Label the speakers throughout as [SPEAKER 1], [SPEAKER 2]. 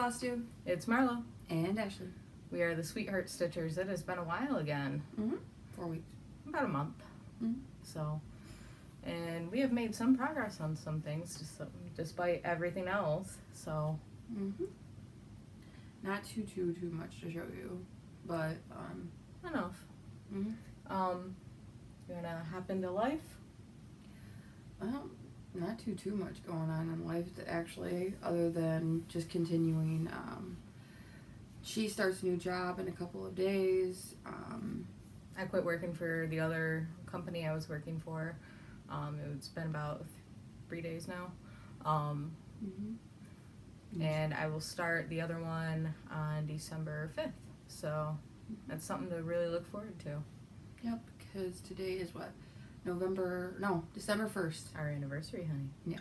[SPEAKER 1] Floss Tube.
[SPEAKER 2] It's Marlo.
[SPEAKER 1] And Ashley.
[SPEAKER 2] We are the Sweetheart Stitchers. It has been a while again.
[SPEAKER 1] 4 weeks.
[SPEAKER 2] About a month. So, and we have made some progress on some things, despite everything else. So,
[SPEAKER 1] not too much to show you, but
[SPEAKER 2] enough. You wanna hop into life?
[SPEAKER 1] Well, not too much going on in life actually, other than just continuing. She starts a new job in a couple of days.
[SPEAKER 2] I quit working for the other company I was working for. It's been about 3 days now. And I will start the other one on December 5th. So that's something to really look forward to.
[SPEAKER 1] Yep, because today is what? December 1st.
[SPEAKER 2] Our anniversary, honey.
[SPEAKER 1] Yeah.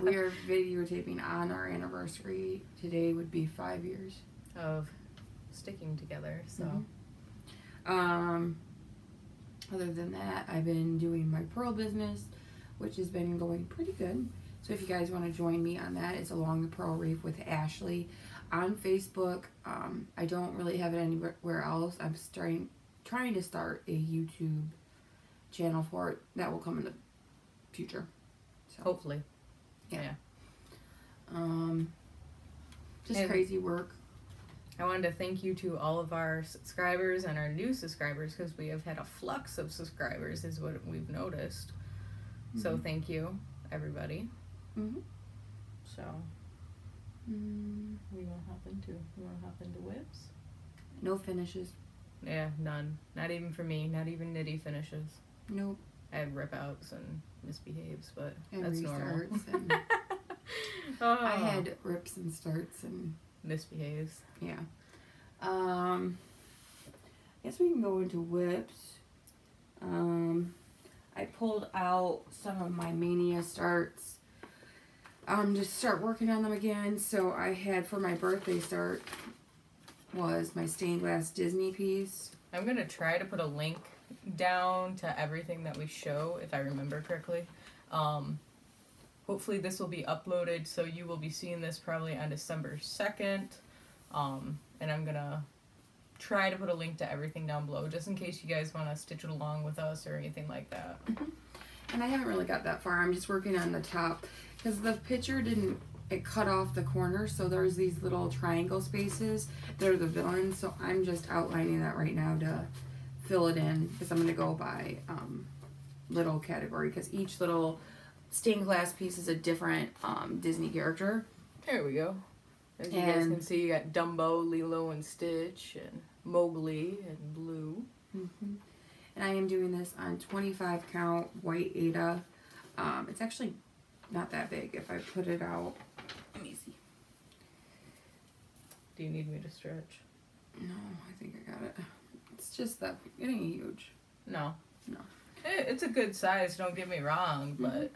[SPEAKER 1] We are videotaping on our anniversary. Today would be 5 years
[SPEAKER 2] of sticking together. So
[SPEAKER 1] other than that, I've been doing my pearl business, which has been going pretty good. So if you guys want to join me on that, it's Along the Pearl Reef with Ashley on Facebook. I don't really have it anywhere else. I'm trying to start a YouTube channel for it that will come in the future. So,
[SPEAKER 2] hopefully.
[SPEAKER 1] Yeah. Just crazy work.
[SPEAKER 2] I wanted to thank you to all of our subscribers and our new subscribers, because we have had a flux of subscribers is what we've noticed. So thank you, everybody. So we will hop into whips.
[SPEAKER 1] No finishes.
[SPEAKER 2] Yeah, none. Not even for me. Not even nitty finishes.
[SPEAKER 1] Nope.
[SPEAKER 2] I have rip outs and misbehaves, but
[SPEAKER 1] and
[SPEAKER 2] that's
[SPEAKER 1] restarts
[SPEAKER 2] normal.
[SPEAKER 1] And I had rips and starts and
[SPEAKER 2] misbehaves.
[SPEAKER 1] Yeah. I guess we can go into whips. I pulled out some of my Mania starts. Just start working on them again. So I had for my birthday start was my stained glass Disney piece.
[SPEAKER 2] I'm gonna try to put a link down to everything that we show, if I remember correctly. Hopefully this will be uploaded, so you will be seeing this probably on December 2nd. And I'm gonna try to put a link to everything down below, just in case you guys want to stitch it along with us or anything like that.
[SPEAKER 1] And I haven't really got that far. I'm just working on the top, because the picture it cut off the corner, so there's these little triangle spaces. They're the villains, so I'm just outlining that right now to fill it in, because I'm going to go by little category, because each little stained glass piece is a different Disney character.
[SPEAKER 2] There we go. As you guys can see, you got Dumbo, Lilo, and Stitch, and Mowgli, and Blue.
[SPEAKER 1] And I am doing this on 25 count white Aida. It's actually not that big if I put it out. Let me see.
[SPEAKER 2] Do you need me to stretch?
[SPEAKER 1] No, I think I got it. It's just that it ain't huge.
[SPEAKER 2] No.
[SPEAKER 1] No.
[SPEAKER 2] It's a good size, don't get me wrong, but...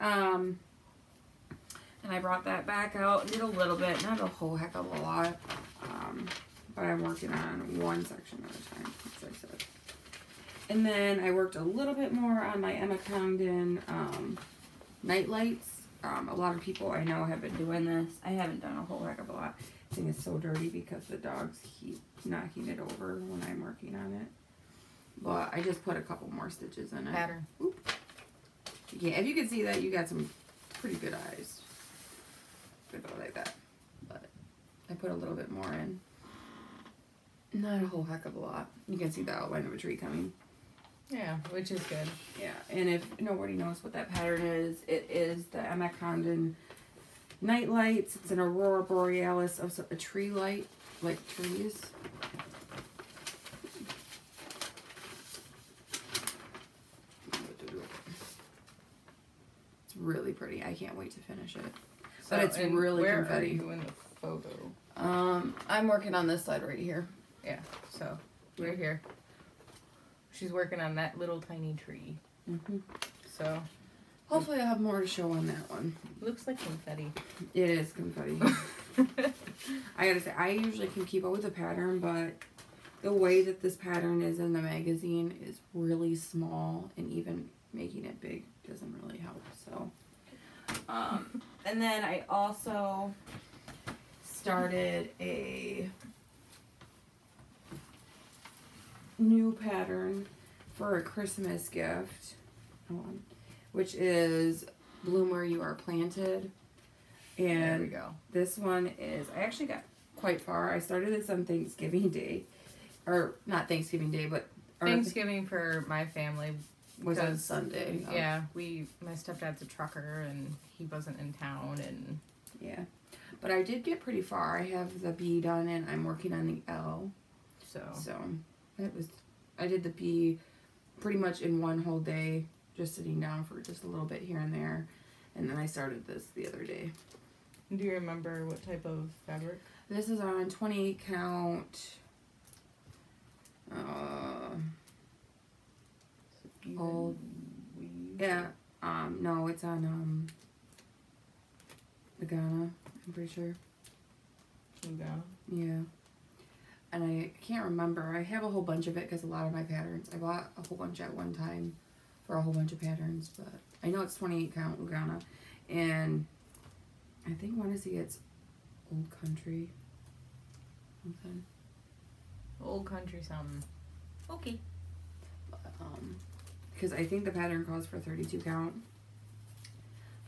[SPEAKER 1] And I brought that back out and did a little bit, not a whole heck of a lot. But I'm working on one section at a time, as I said. And then I worked a little bit more on my Emma Congdon night lights. A lot of people I know have been doing this. I haven't done a whole heck of a lot. I think it's so dirty because the dogs keep knocking it over when I'm working on it. But I just put a couple more stitches in it.
[SPEAKER 2] Pattern.
[SPEAKER 1] Oop. Yeah, if you can see that, you got some pretty good eyes. Could go like that. But I put a little bit more in. Not a whole heck of a lot. You can see the outline of a tree coming.
[SPEAKER 2] Yeah, which is good.
[SPEAKER 1] Yeah, and if nobody knows what that pattern is, it is the Emma Congdon night lights. It's an Aurora Borealis of a tree light, like trees. It's really pretty. I can't wait to finish it. But it's really
[SPEAKER 2] where
[SPEAKER 1] confetti.
[SPEAKER 2] Are you in the photo?
[SPEAKER 1] I'm working on this side right here.
[SPEAKER 2] Yeah, so right here. She's working on that little tiny tree. So
[SPEAKER 1] hopefully I'll have more to show on that one.
[SPEAKER 2] Looks like confetti.
[SPEAKER 1] It is confetti. I gotta say, I usually can keep up with the pattern, but the way that this pattern is in the magazine is really small, and even making it big doesn't really help. So, and then I also started a new pattern for a Christmas gift, which is Bloom Where You Are Planted. And
[SPEAKER 2] there we go.
[SPEAKER 1] This one is, I actually got quite far. I started this on Thanksgiving Day. Or not Thanksgiving Day, but...
[SPEAKER 2] Thanksgiving for my family
[SPEAKER 1] was on Sunday.
[SPEAKER 2] Yeah, my stepdad's a trucker and he wasn't in town and...
[SPEAKER 1] Yeah. But I did get pretty far. I have the B done and I'm working on the L. So I did the B pretty much in one whole day, just sitting down for just a little bit here and there. And then I started this the other day.
[SPEAKER 2] Do you remember what type of fabric?
[SPEAKER 1] This is on 28 count. Old. Yeah. No, it's on the Ghana, I'm pretty sure.
[SPEAKER 2] Ghana?
[SPEAKER 1] Yeah. And I can't remember. I have a whole bunch of it because a lot of my patterns, I bought a whole bunch at one time for a whole bunch of patterns, but I know it's 28 count Lugana. And I want to see it's Old Country. Something.
[SPEAKER 2] Old Country something. Okay.
[SPEAKER 1] Because I think the pattern calls for 32 count.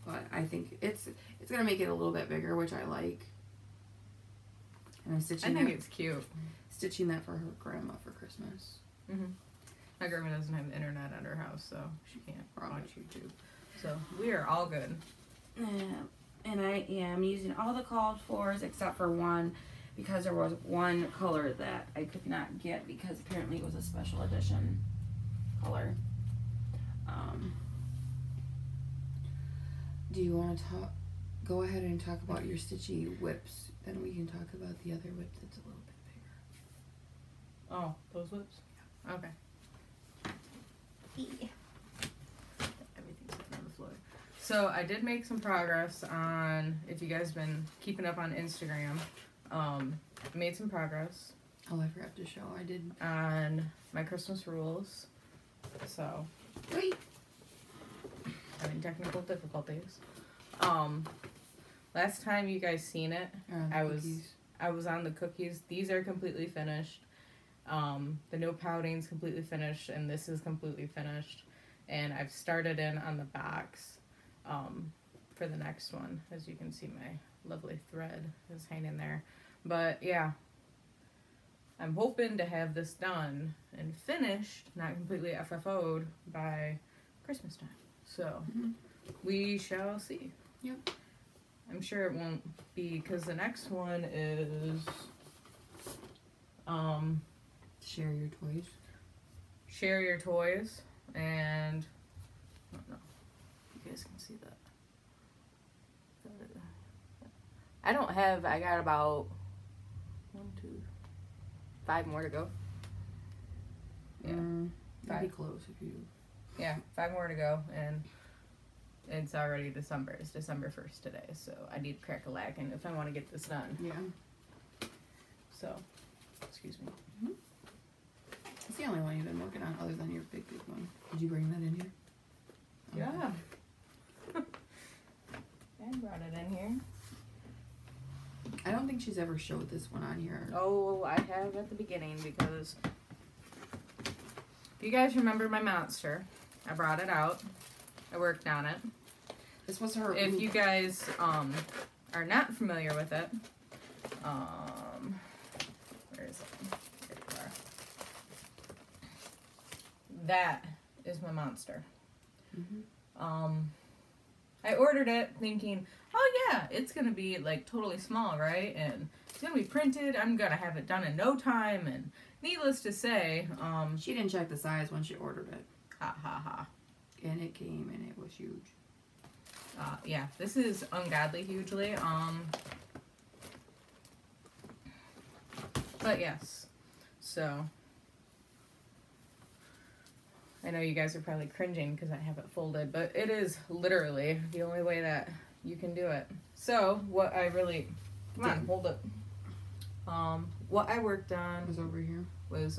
[SPEAKER 1] But I think it's going to make it a little bit bigger, which I like. And I'm stitching
[SPEAKER 2] I think it's cute.
[SPEAKER 1] Stitching that for her grandma for Christmas.
[SPEAKER 2] Mm-hmm. My grandma doesn't have internet at her house, so she can't watch YouTube. So we are all good.
[SPEAKER 1] And I am using all the called fors except for one, because there was one color that I could not get because apparently it was a special edition color. Do you want to go ahead and talk about your stitchy whips? Then we can talk about the other whip that's a little bit bigger.
[SPEAKER 2] Oh, those whips? Yeah. Okay. Everything's on the floor. So I did make some progress on, if you guys have been keeping up on Instagram, made some progress.
[SPEAKER 1] Oh, I forgot to show. I did.
[SPEAKER 2] On my Christmas rules. So.
[SPEAKER 1] Wait.
[SPEAKER 2] Having technical difficulties. Last time you guys seen it, I was on the cookies. These are completely finished. The no pouting's completely finished, and this is completely finished. And I've started in on the backs for the next one. As you can see, my lovely thread is hanging there. But yeah, I'm hoping to have this done and finished, not completely FFO'd, by Christmas time. So we shall see.
[SPEAKER 1] Yep.
[SPEAKER 2] I'm sure it won't be, because the next one is
[SPEAKER 1] Share Your Toys.
[SPEAKER 2] Share Your Toys, and I don't know if you guys can see that. I got about 5 more to go. Yeah.
[SPEAKER 1] Pretty close if you.
[SPEAKER 2] Yeah, 5 more to go, and it's already December. It's December 1st today, so I need to crack a lack, and if I want to get this done.
[SPEAKER 1] Yeah.
[SPEAKER 2] So, excuse me.
[SPEAKER 1] Mm-hmm. It's the only one you've been working on other than your big one. Did you bring that in here?
[SPEAKER 2] Yeah. I brought it in here.
[SPEAKER 1] I don't think she's ever showed this one on here.
[SPEAKER 2] Oh, I have at the beginning, because if you guys remember my monster, I brought it out. I worked on it.
[SPEAKER 1] This was her.
[SPEAKER 2] If you guys are not familiar with it, where is it? There you are. That is my monster.
[SPEAKER 1] Mm-hmm.
[SPEAKER 2] I ordered it thinking, oh yeah, it's gonna be like totally small, right? And it's gonna be printed. I'm gonna have it done in no time. And needless to say,
[SPEAKER 1] she didn't check the size when she ordered it.
[SPEAKER 2] Ha ha ha.
[SPEAKER 1] And it came and it was huge.
[SPEAKER 2] Yeah, this is ungodly hugely. But yes, so I know you guys are probably cringing because I have it folded, but it is literally the only way that you can do it. So what I really, come on, hold it. What I worked on was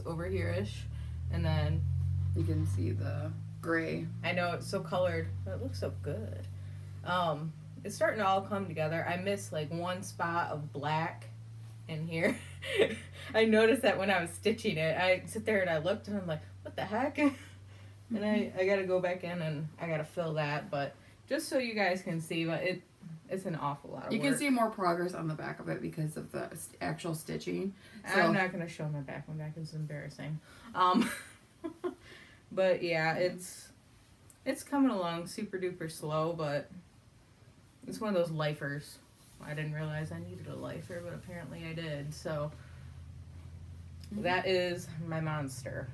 [SPEAKER 2] over here-ish, and then
[SPEAKER 1] you can see the gray.
[SPEAKER 2] I know it's so colored, but it looks so good. It's starting to all come together. I missed like one spot of black in here. I noticed that when I was stitching it. I sit there and I looked and I'm like, what the heck? And I gotta go back in and I gotta fill that, but just so you guys can see, but it's an awful lot of work.
[SPEAKER 1] You can see more progress on the back of it because of the actual stitching. So.
[SPEAKER 2] I'm not gonna show my back. My back is embarrassing. But yeah, it's coming along super duper slow, but it's one of those lifers. I didn't realize I needed a lifer, but apparently I did. So that is my monster.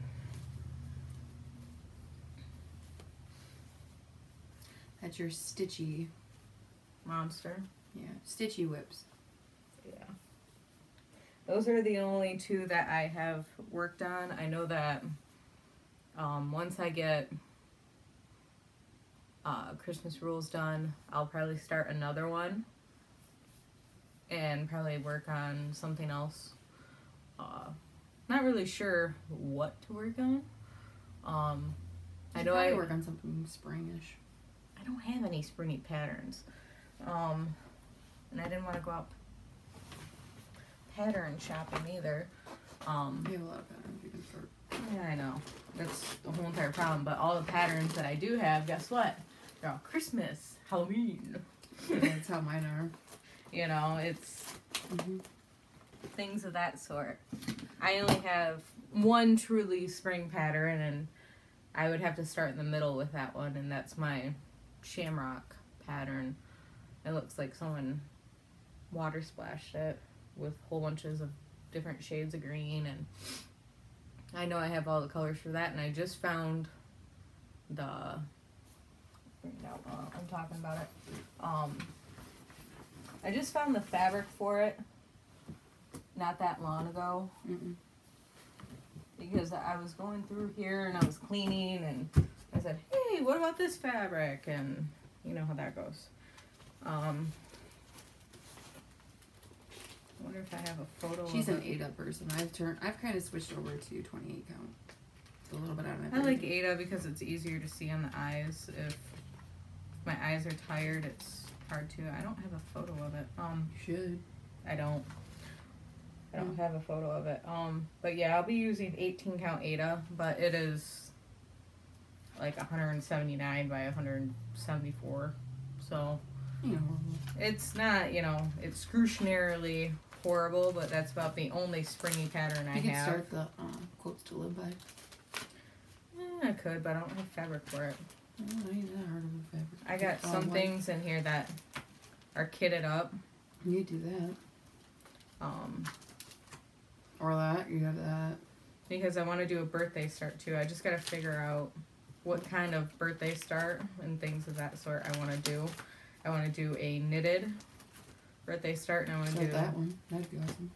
[SPEAKER 1] That's your stitchy
[SPEAKER 2] Monster.
[SPEAKER 1] Yeah, stitchy whips.
[SPEAKER 2] Yeah. Those are the only two that I have worked on. I know that once I get Christmas rules done, I'll probably start another one and probably work on something else. Not really sure what to work on. I know I
[SPEAKER 1] work on something springish.
[SPEAKER 2] I don't have any springy patterns. And I didn't want to go out pattern shopping either.
[SPEAKER 1] You have a lot of patterns you can start.
[SPEAKER 2] Yeah, I know. That's the whole entire problem. But all the patterns that I do have, guess what? They're all Christmas, Halloween.
[SPEAKER 1] That's how mine are.
[SPEAKER 2] You know, it's things of that sort. I only have one truly spring pattern, and I would have to start in the middle with that one, and that's my shamrock pattern. It looks like someone water splashed it with whole bunches of different shades of green, and I know I have all the colors for that, and I just found I'm talking about it. I just found the fabric for it not that long ago. Because I was going through here and I was cleaning and I said, hey, what about this fabric? And you know how that goes. I wonder if I have a photo.
[SPEAKER 1] She's an Ada person. I've kind of switched over to 28 count. It's a little bit out of my
[SPEAKER 2] I like Ada because it's easier to see on the eyes. If my eyes are tired, it's hard to. I don't have a photo of it.
[SPEAKER 1] You should.
[SPEAKER 2] I don't have a photo of it. But yeah, I'll be using 18 count Ada, but it is like 179 by 174. So it's not, excruciationarily horrible, but that's about the only springy pattern I have.
[SPEAKER 1] You can start the quotes to live by.
[SPEAKER 2] I could, but I don't have fabric for it.
[SPEAKER 1] Oh, I ain't that hard of a fabric.
[SPEAKER 2] I got some things in here that are kitted up.
[SPEAKER 1] You do that. Or that. You have that.
[SPEAKER 2] Because I want to do a birthday start too. I just got to figure out what kind of birthday start and things of that sort I want to do. I want to do a knitted birthday start, and I want to do
[SPEAKER 1] that one. That'd be awesome.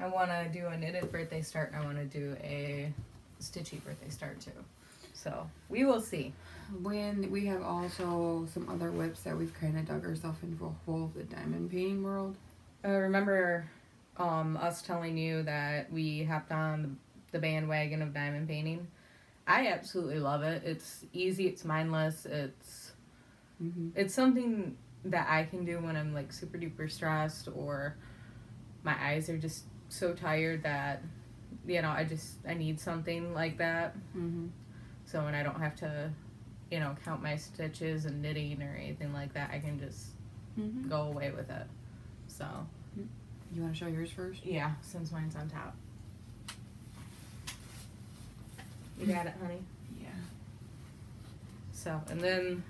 [SPEAKER 2] I want to do a knitted birthday start, and I want to do a stitchy birthday start too. So we will see.
[SPEAKER 1] When we have also some other whips that we've kind of dug ourselves into a hole of the diamond painting world.
[SPEAKER 2] Remember us telling you that we hopped on the bandwagon of diamond painting? I absolutely love it. It's easy, it's mindless, it's something that I can do when I'm like super duper stressed or my eyes are just so tired that, I need something like that. So when I don't have to, count my stitches and knitting or anything like that, I can just go away with it. So.
[SPEAKER 1] You want to show yours first?
[SPEAKER 2] Yeah, since mine's on top. You got it, honey?
[SPEAKER 1] Yeah.
[SPEAKER 2] So, and then...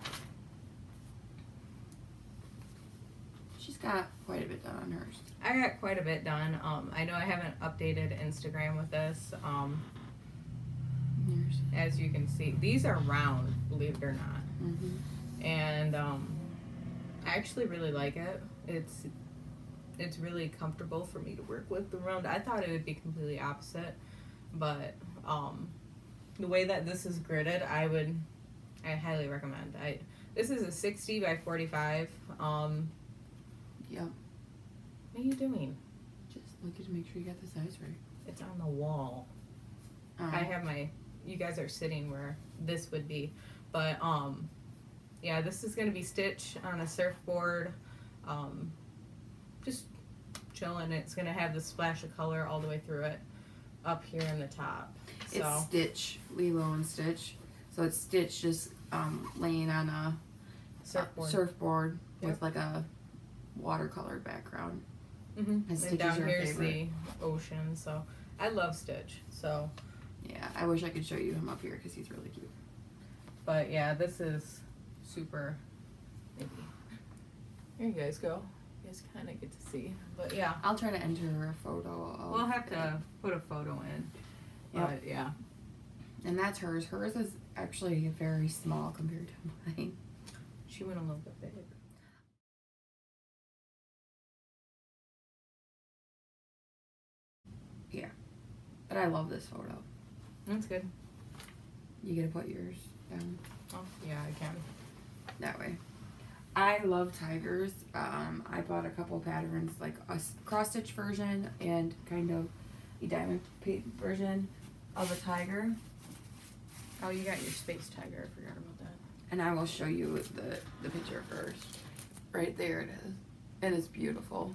[SPEAKER 1] She's got quite a bit done on hers.
[SPEAKER 2] I got quite a bit done. I know I haven't updated Instagram with this. As you can see, these are round, believe it or not. And I actually really like it. It's really comfortable for me to work with the round. I thought it would be completely opposite, but the way that this is gridded, I highly recommend. This is a 60 by 45.
[SPEAKER 1] Yeah.
[SPEAKER 2] What are you doing?
[SPEAKER 1] Just looking to make sure you got the size right.
[SPEAKER 2] It's on the wall. I have you guys are sitting where this would be, but yeah, this is gonna be stitched on a surfboard. just chilling. It's gonna have the splash of color all the way through it up here in the top. So
[SPEAKER 1] it's Stitch, Lilo and Stitch. So it's Stitch just laying on a surfboard with like a watercolor background.
[SPEAKER 2] Mm-hmm. And down here's the ocean. So I love Stitch. So
[SPEAKER 1] yeah, I wish I could show you him up here because he's really cute.
[SPEAKER 2] But yeah, this is super. Maybe here you guys go. You guys kind of get to see. But yeah,
[SPEAKER 1] I'll try to enter a photo.
[SPEAKER 2] We'll have to put a photo in.
[SPEAKER 1] Yep.
[SPEAKER 2] But yeah.
[SPEAKER 1] And that's hers. Hers is actually very small compared to mine.
[SPEAKER 2] She went a little bit big.
[SPEAKER 1] Yeah. But I love this photo.
[SPEAKER 2] That's good.
[SPEAKER 1] You get to put yours down.
[SPEAKER 2] Oh, yeah, I can.
[SPEAKER 1] That way. I love tigers. I bought a couple patterns, like a cross-stitch version and kind of a diamond paint version of a tiger.
[SPEAKER 2] Oh, you got your space tiger. I forgot about that.
[SPEAKER 1] And I will show you the picture first. Right there it is. And it's beautiful.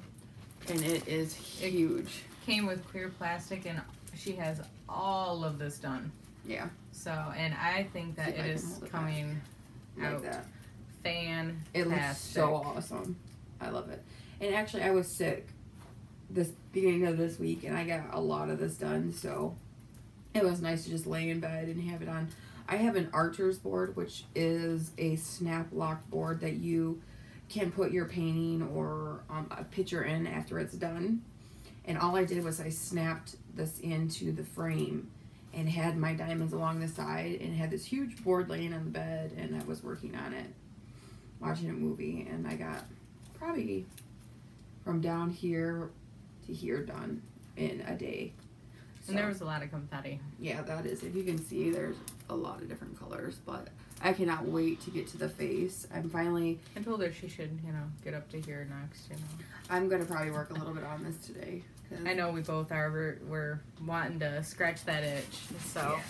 [SPEAKER 1] And it is huge.
[SPEAKER 2] It came with clear plastic, and she has all of this done.
[SPEAKER 1] Yeah.
[SPEAKER 2] So, and I think that it is coming out
[SPEAKER 1] like that.
[SPEAKER 2] Fantastic.
[SPEAKER 1] It looks so awesome. I love it. And actually, I was sick this beginning of this week, and I got a lot of this done, so it was nice to just lay in bed and have it on. I have an Archer's board, which is a snap lock board that you can put your painting or a picture in after it's done. And all I did was I snapped this into the frame and had my diamonds along the side and had this huge board laying on the bed, and I was working on it, watching a movie, and I got probably from down here to here done in a day. So,
[SPEAKER 2] and there was a lot of confetti.
[SPEAKER 1] Yeah, that is. If you can see, there's a lot of different colors, but I cannot wait to get to the face. I
[SPEAKER 2] told her she should, get up to here next,
[SPEAKER 1] I'm going to probably work a little bit on this today.
[SPEAKER 2] I know we both are. We're wanting to scratch that itch, so.
[SPEAKER 1] Yeah.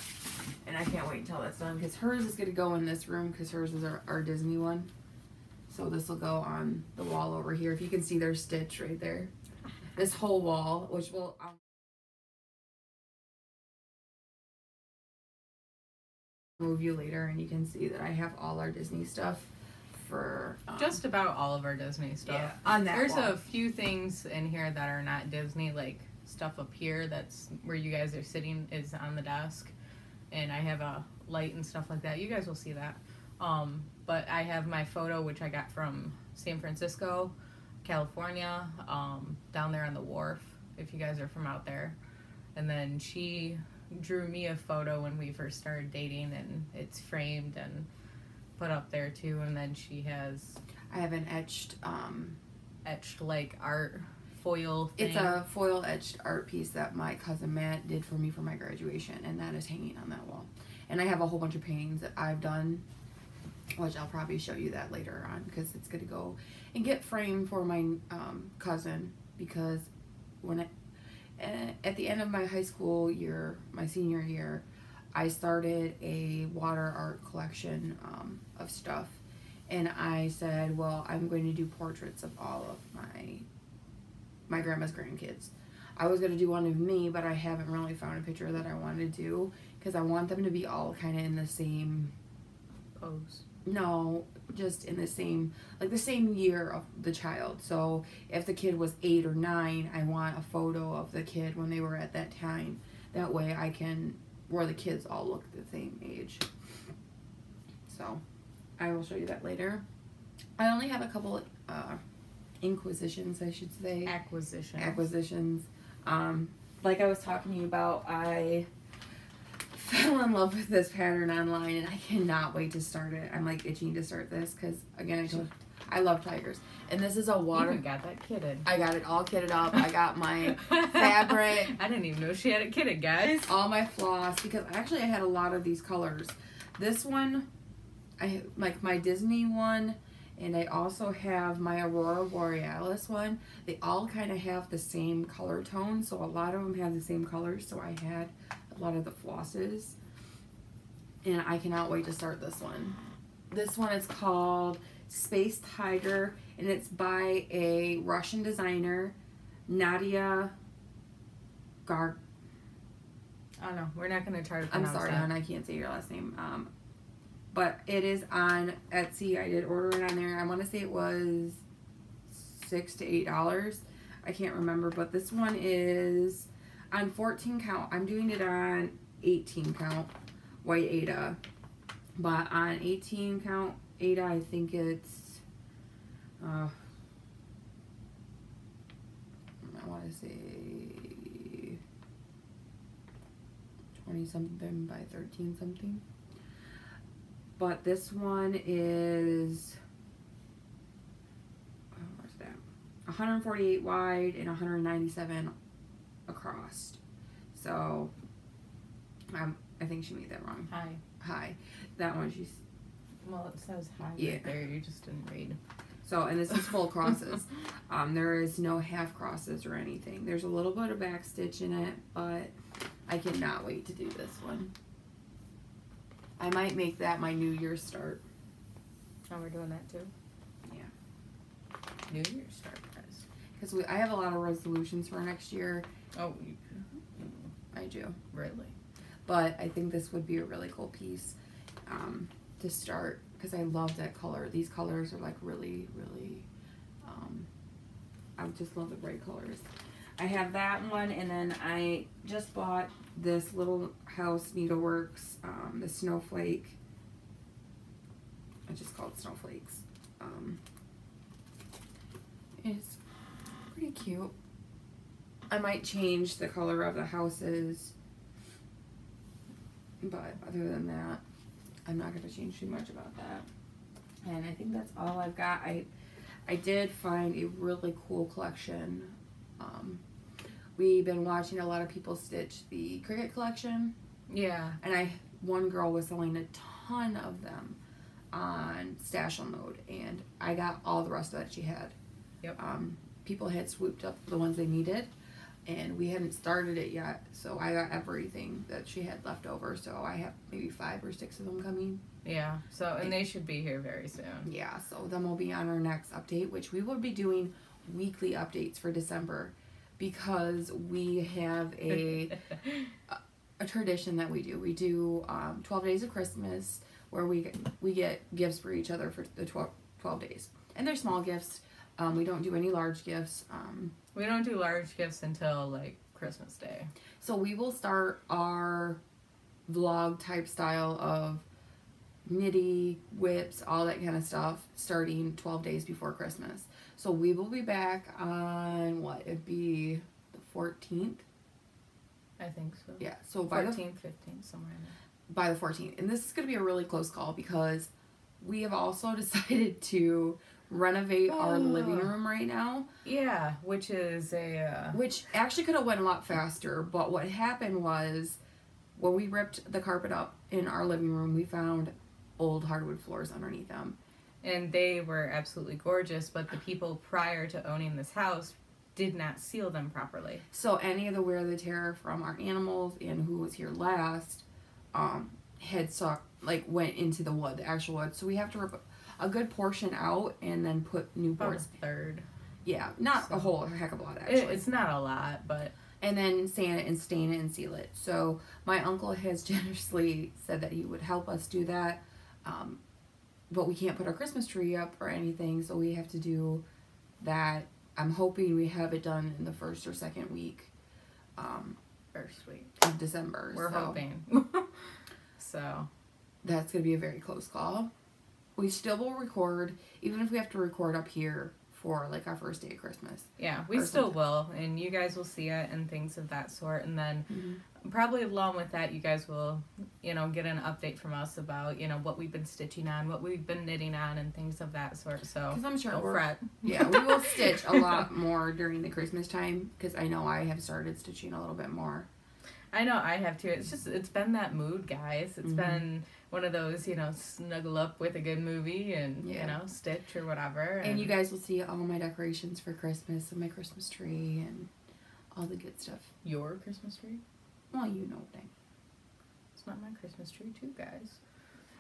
[SPEAKER 1] And I can't wait until that's done, because hers is going to go in this room, because hers is our Disney one. So this will go on the wall over here. If you can see, there's Stitch right there. This whole wall, which will... move you later, and you can see that I have all our Disney stuff for
[SPEAKER 2] just about all of our Disney stuff.
[SPEAKER 1] Yeah, on that
[SPEAKER 2] there's
[SPEAKER 1] wall.
[SPEAKER 2] a few things in here that are not Disney, like stuff up here that's where you guys are sitting is on the desk, and I have a light and stuff like that. You guys will see that. But I have my photo, which I got from San Francisco, California, down there on the wharf, if you guys are from out there. And then she drew me a photo when we first started dating, and it's framed and put up there too. And then I have an etched like art foil thing.
[SPEAKER 1] It's a foil etched art piece that my cousin Matt did for me for my graduation, and that is hanging on that wall. And I have a whole bunch of paintings that I've done, which I'll probably show you that later on, because it's going to go and get framed for my cousin, because at the end of my high school year, my senior year, I started a water art collection of stuff, and I said, well, I'm going to do portraits of all of my grandma's grandkids. I was going to do one of me, but I haven't really found a picture that I want to do, because I want them to be all kind of in the same
[SPEAKER 2] pose.
[SPEAKER 1] No, just in the same year of the child. So if the kid was 8 or 9, I want a photo of the kid when they were at that time. That way where the kids all look the same age. So I will show you that later. I only have a couple inquisitions, I should say. Acquisitions. Like I was talking to you about, I fell in love with this pattern online, and I cannot wait to start it. I'm like itching to start this, because again, I love tigers, and this is a water.
[SPEAKER 2] You got that kitted.
[SPEAKER 1] I got it all kitted up. I got my fabric.
[SPEAKER 2] I didn't even know she had it kitted, guys.
[SPEAKER 1] All my floss, because actually I had a lot of these colors. This one, I like my Disney one, and I also have my Aurora Borealis one. They all kind of have the same color tone, so a lot of them have the same colors. So I had a lot of the flosses, and I cannot wait to start this one. This one is called Space Tiger, and it's by a Russian designer, Nadia Gar.
[SPEAKER 2] Oh no, we're not going to try to pronounce
[SPEAKER 1] I'm sorry,
[SPEAKER 2] that.
[SPEAKER 1] hon, I can't say your last name. But it is on Etsy. I did order it on there. I want to say it was $6 to $8. I can't remember, but this one is on 14 count. I'm doing it on 18 count white Ada, but on 18 count Ada, I think it's I want to say 20 something by 13 something. But this one is, where's that? 148 wide and 197 across. So, I think she made that wrong. High. That one she's.
[SPEAKER 2] Well, it says high
[SPEAKER 1] right
[SPEAKER 2] there. You just didn't read.
[SPEAKER 1] So, and this is full crosses. There is no half crosses or anything. There's a little bit of back stitch in it, but I cannot wait to do this one. I might make that my New Year's start.
[SPEAKER 2] Oh, we're doing that too?
[SPEAKER 1] Yeah.
[SPEAKER 2] New Year's start, guys.
[SPEAKER 1] Because I have a lot of resolutions for next year.
[SPEAKER 2] Oh,
[SPEAKER 1] I do.
[SPEAKER 2] Really?
[SPEAKER 1] But I think this would be a really cool piece to start. Because I love that color. These colors are like really, really, I just love the bright colors. I have that one, and then I just bought this Little House Needleworks, the Snowflake. I just call it Snowflakes. It's pretty cute. I might change the color of the houses, but other than that, I'm not going to change too much about that. And I think that's all I've got. I did find a really cool collection. We've been watching a lot of people stitch the Cricut collection.
[SPEAKER 2] Yeah.
[SPEAKER 1] And one girl was selling a ton of them on Stash Mode, and I got all the rest of that she had.
[SPEAKER 2] Yep.
[SPEAKER 1] People had swooped up the ones they needed, and we hadn't started it yet, so I got everything that she had left over. So I have maybe 5 or 6 of them coming.
[SPEAKER 2] Yeah. So, and they should be here very soon.
[SPEAKER 1] Yeah. So then we'll be on our next update, which we will be doing weekly updates for December, because we have a tradition that we do. We do 12 days of Christmas, where we get gifts for each other for the 12 days. And they're small gifts. We don't do any large gifts.
[SPEAKER 2] We don't do large gifts until like Christmas Day.
[SPEAKER 1] So we will start our vlog type style of knitty, whips, all that kind of stuff starting 12 days before Christmas. So we will be back on it'd be the 14th.
[SPEAKER 2] I think so.
[SPEAKER 1] Yeah, so
[SPEAKER 2] by 14th, 15th, somewhere in there.
[SPEAKER 1] By the 14th. And this is going to be a really close call, because we have also decided to renovate our living room right now.
[SPEAKER 2] Yeah, which is
[SPEAKER 1] which actually could have went a lot faster, but what happened was when we ripped the carpet up in our living room, we found old hardwood floors underneath them.
[SPEAKER 2] And they were absolutely gorgeous, but the people prior to owning this house did not seal them properly.
[SPEAKER 1] So any of the wear the tear from our animals and who was here last had went into the wood, the actual wood. So we have to rip a good portion out and then put new boards.
[SPEAKER 2] About a third.
[SPEAKER 1] Yeah, not a whole heck of a lot, actually.
[SPEAKER 2] It's not a lot, but...
[SPEAKER 1] And then sand it and stain it and seal it. So my uncle has generously said that he would help us do that. But we can't put our Christmas tree up or anything, so we have to do that. I'm hoping we have it done in the first or second week
[SPEAKER 2] first week
[SPEAKER 1] of December.
[SPEAKER 2] We're hoping. So
[SPEAKER 1] that's going to be a very close call. We still will record, even if we have to record up here for like our first day of Christmas.
[SPEAKER 2] Yeah, we still will, and you guys will see it and things of that sort. And then probably along with that, you guys will, get an update from us about, what we've been stitching on, what we've been knitting on, and things of that sort. So
[SPEAKER 1] because I'm sure
[SPEAKER 2] don't fret.
[SPEAKER 1] Yeah, we will stitch a lot more during the Christmas time, because I know I have started stitching a little bit more.
[SPEAKER 2] I know I have too. It's been that mood, guys. It's been one of those, snuggle up with a good movie and, stitch or whatever.
[SPEAKER 1] And you guys will see all my decorations for Christmas and my Christmas tree and all the good stuff.
[SPEAKER 2] Your Christmas tree?
[SPEAKER 1] Well, you know thing.
[SPEAKER 2] It's not my Christmas tree too, guys.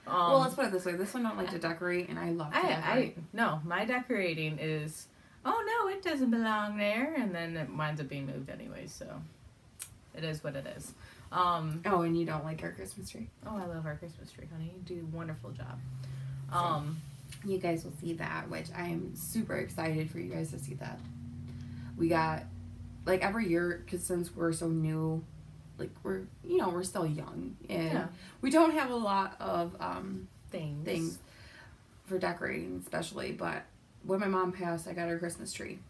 [SPEAKER 1] Well, let's put it this way. This one don't like to decorate, and I love to decorate.
[SPEAKER 2] No, my decorating is, oh no, it doesn't belong there, and then it winds up being moved anyway, so it is what it is.
[SPEAKER 1] Oh, and you don't like our Christmas tree?
[SPEAKER 2] Oh, I love our Christmas tree, honey. You do a wonderful job.
[SPEAKER 1] You guys will see that, which I am super excited for you guys to see that. We got, like, every year, because since we're so new, like, we're still young, and we don't have a lot of things for decorating, especially, but when my mom passed, I got her Christmas tree.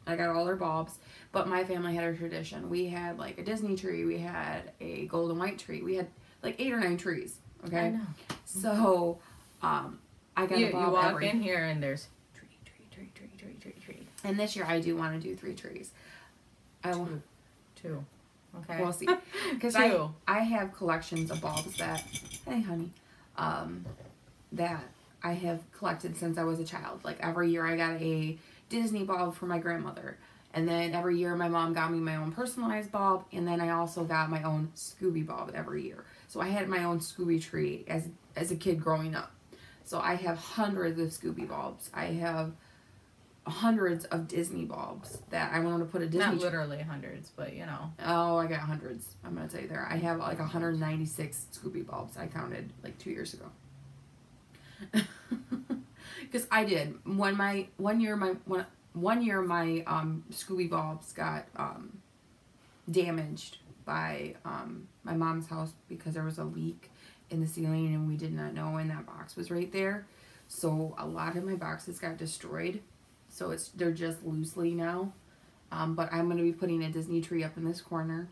[SPEAKER 1] I got all her bulbs, but my family had a tradition. We had, like, a Disney tree, we had a gold and white tree, we had, like, 8 or 9 trees, okay?
[SPEAKER 2] I know.
[SPEAKER 1] So, I got a bulb.
[SPEAKER 2] You walk in here and there's tree.
[SPEAKER 1] And this year I do want to do 3 trees.
[SPEAKER 2] Two. Okay.
[SPEAKER 1] We'll see. Because I have collections of bulbs that, hey honey, that I have collected since I was a child. Like every year I got a Disney bulb for my grandmother. And then every year my mom got me my own personalized bulb. And then I also got my own Scooby bulb every year. So I had my own Scooby tree as a kid growing up. So I have hundreds of Scooby bulbs. I have hundreds of Disney bulbs that I wanted to put a Disney...
[SPEAKER 2] Not literally hundreds, but you know.
[SPEAKER 1] Oh, I got hundreds. I'm going to tell you there. I have like 196 Scooby bulbs I counted like 2 years ago. Because I did. One year my Scooby bulbs got damaged by my mom's house because there was a leak in the ceiling and we did not know, and that box was right there. So a lot of my boxes got destroyed. So they're just loosely now. But I'm going to be putting a Disney tree up in this corner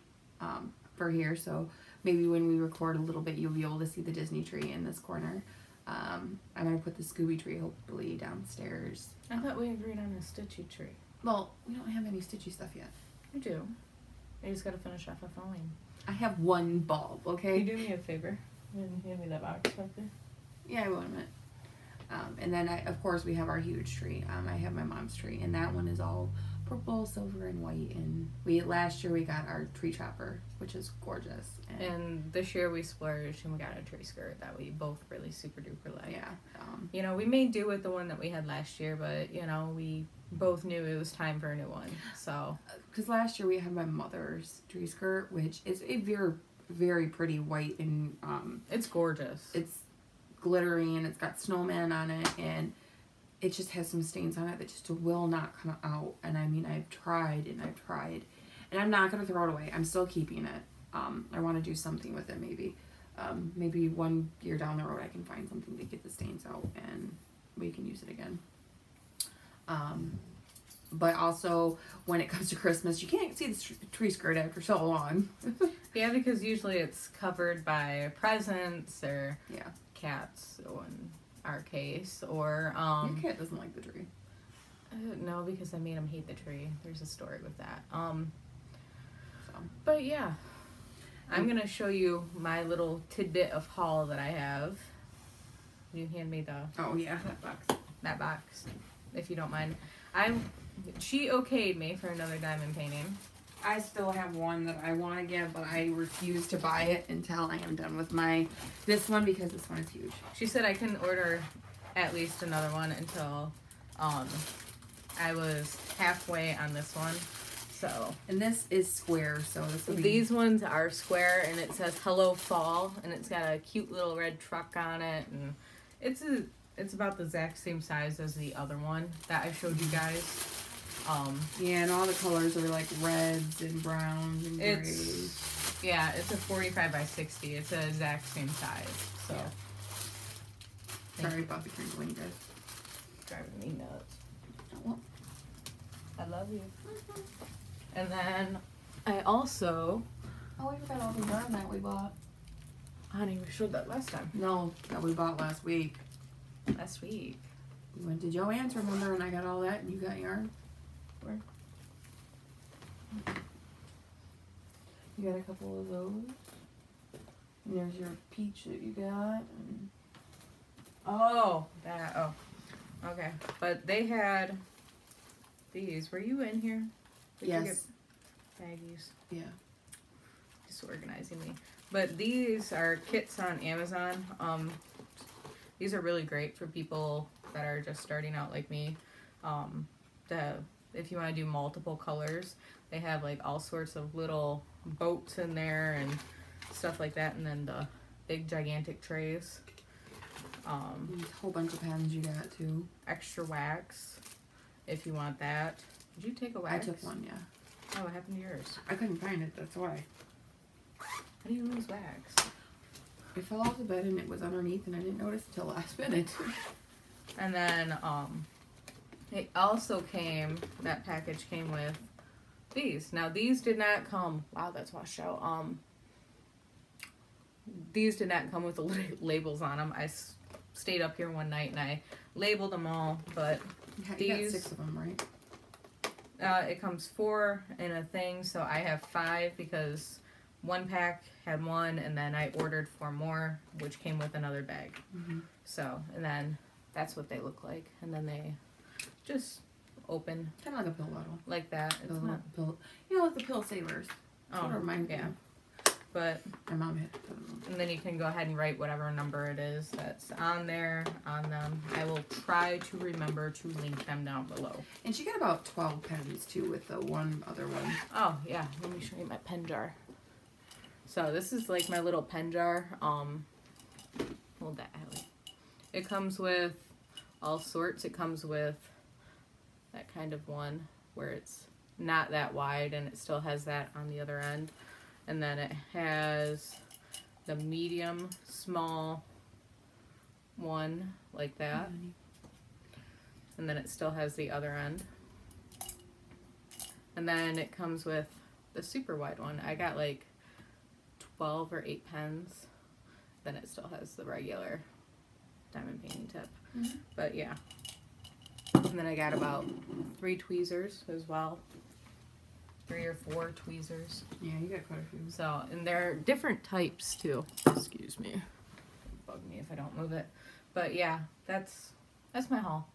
[SPEAKER 1] for here. So maybe when we record a little bit, you'll be able to see the Disney tree in this corner. I'm going to put the Scooby tree hopefully downstairs.
[SPEAKER 2] I thought we agreed on a Stitchy tree.
[SPEAKER 1] Well, we don't have any Stitchy stuff yet.
[SPEAKER 2] We do. You just got to finish off a phone.
[SPEAKER 1] I have one bulb, okay?
[SPEAKER 2] Can you do me a favor? Hand me that box right there.
[SPEAKER 1] Yeah, I will in a minute. And then, of course, we have our huge tree. I have my mom's tree, and that one is all purple, silver, and white. And last year we got our tree chopper, which is gorgeous.
[SPEAKER 2] And this year we splurged and we got a tree skirt that we both really super duper like.
[SPEAKER 1] Yeah.
[SPEAKER 2] We made do with the one that we had last year, but we both knew it was time for a new one. So.
[SPEAKER 1] Because last year we had my mother's tree skirt, which is a very, very pretty white and
[SPEAKER 2] it's gorgeous.
[SPEAKER 1] It's glittery and it's got snowman on it, and it just has some stains on it that just will not come out. And I mean, I've tried and I'm not going to throw it away. I'm still keeping it. I want to do something with it maybe. Maybe 1 year down the road I can find something to get the stains out and we can use it again. But also when it comes to Christmas, you can't see the tree skirt after so long.
[SPEAKER 2] Yeah, because usually it's covered by presents or cats in our case, or
[SPEAKER 1] your cat doesn't like the tree.
[SPEAKER 2] No, because I made him hate the tree. There's a story with that. But yeah, I'm gonna show you my little tidbit of haul that I have. You hand me that box, if you don't mind. She okayed me for another diamond painting. I still have one that I want to give, but I refuse to buy it until I am done with this one, because this one is huge. She said I couldn't order at least another one until I was halfway on this one. So, and this is square, so this will be... These ones are square, and it says Hello Fall, and it's got a cute little red truck on it, and it's about the exact same size as the other one that I showed you guys. Yeah, and all the colors are like reds and browns and grays. Yeah, it's a 45 by 60. It's the exact same size. So, sorry about the crinkling, guys. Driving me nuts. Oh, I love you. And then I also... Oh, we forgot all the yarn that we bought. Honey, we showed that last time. No, that we bought last week. Last week? We went to Joann's, remember, and I got all that, and you got yarn? Where? You got a couple of those. And there's your peach that you got. And... Oh, that. Oh, okay. But they had these. Were you in here? Did you get baggies? Yeah. Disorganizing me. But these are kits on Amazon. These are really great for people that are just starting out like me. If you want to do multiple colors, they have like all sorts of little boats in there and stuff like that, and then the big gigantic trays.
[SPEAKER 1] There's a whole bunch of pens you got too.
[SPEAKER 2] Extra wax if you want that. Did you take a wax?
[SPEAKER 1] I took one, yeah.
[SPEAKER 2] Oh, what happened to yours?
[SPEAKER 1] I couldn't find it, that's why.
[SPEAKER 2] How do you lose wax?
[SPEAKER 1] It fell off the bed and it was underneath and I didn't notice until last minute.
[SPEAKER 2] And then it also that package came with these. Now these did not come, wow, that's washed out. These did not come with the labels on them. I stayed up here one night and I labeled them all, but
[SPEAKER 1] You got 6 of them, right?
[SPEAKER 2] It comes 4 in a thing, so I have 5 because one pack had 1, and then I ordered 4 more, which came with another bag. So, and then that's what they look like, and then they just open
[SPEAKER 1] Kind of like a pill bottle.
[SPEAKER 2] like that. It's not,
[SPEAKER 1] Pill. You know, like the pill savers. That's what it reminds me
[SPEAKER 2] yeah.
[SPEAKER 1] of.
[SPEAKER 2] But
[SPEAKER 1] My mom had.
[SPEAKER 2] and then you can go ahead and write whatever number it is that's on there, on them. I will try to remember to link them down below.
[SPEAKER 1] And she got about 12 pens too with the one other one.
[SPEAKER 2] Oh, yeah. Let me show you my pen jar. So this is like my little pen jar. Hold that, Allie. It comes with all sorts. It comes with that kind of one where it's not that wide and it still has that on the other end. And then it has the medium, small one like that. And then it still has the other end. And then it comes with the super wide one. I got like 12 or 8 pens. Then it still has the regular diamond painting tip. But yeah. And then I got about 3 tweezers as well. 3 or 4 tweezers.
[SPEAKER 1] Yeah, you got quite a few.
[SPEAKER 2] So, and they're different types too. Excuse me. Bug me if I don't move it. But yeah, that's my haul.